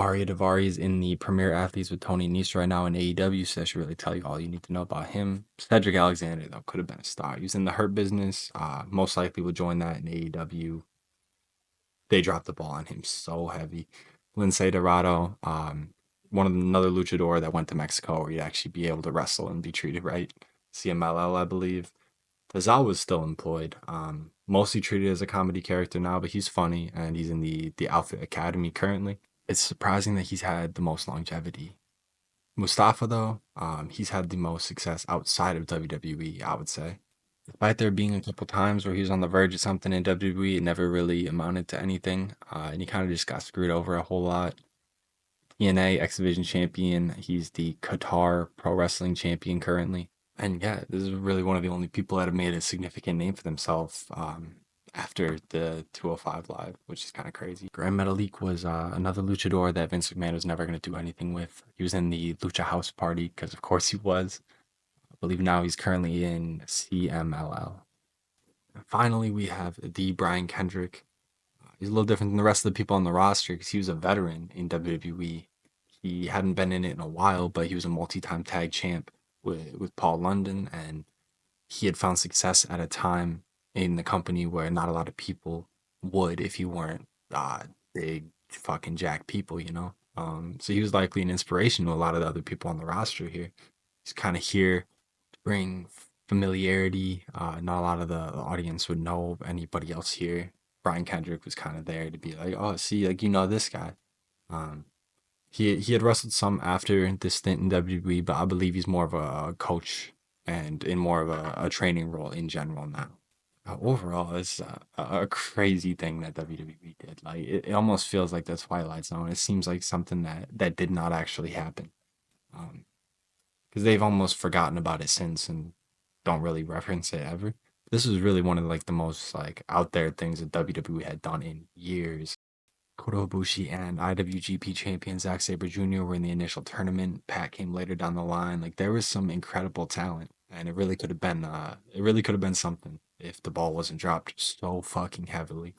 Arya Davari is in the Premier Athletes with Tony Nese right now in AEW, so that should really tell you all you need to know about him. Cedric Alexander, though, could have been a star. He was in the Hurt Business. Most likely will join that in AEW. They dropped the ball on him so heavy. Lince Dorado, another luchador that went to Mexico where he'd actually be able to wrestle and be treated right. CMLL, I believe. Tazal was still employed, mostly treated as a comedy character now, but he's funny and he's in the Outfit Academy currently. It's surprising that he's had the most longevity. Mustafa, though, he's had the most success outside of WWE, I would say. Despite there being a couple times where he was on the verge of something in WWE, it never really amounted to anything, and he kind of just got screwed over a whole lot. TNA X Division champion, he's the Qatar Pro Wrestling champion currently. And yeah, this is really one of the only people that have made a significant name for themselves after the 205 Live, which is kind of crazy. Grand Metalik was another luchador that Vince McMahon was never going to do anything with. He was in the Lucha House Party because, of course, he was. I believe now he's currently in CMLL. And finally, we have the Brian Kendrick. He's a little different than the rest of the people on the roster because he was a veteran in WWE. He hadn't been in it in a while, but he was a multi-time tag champ with Paul London, and he had found success at a time in the company where not a lot of people would if you weren't big fucking jack people, you know. So he was likely an inspiration to a lot of the other people on the roster here. He's kind of here to bring familiarity. Not a lot of the audience would know anybody else here. Brian Kendrick was kind of there to be like, oh, see, like you know this guy. Um, he had wrestled some after this stint in WWE, but I believe he's more of a coach and in more of a training role in general now. Overall, it's a crazy thing that WWE did. Like it almost feels like the Twilight Zone. It seems like something that did not actually happen. Because they've almost forgotten about it since and don't really reference it ever. This was really one of like the most like out there things that WWE had done in years. Kota Ibushi and IWGP champion Zack Sabre Jr. were in the initial tournament. Pat came later down the line. Like there was some incredible talent, and it really could have been something if the ball wasn't dropped so fucking heavily.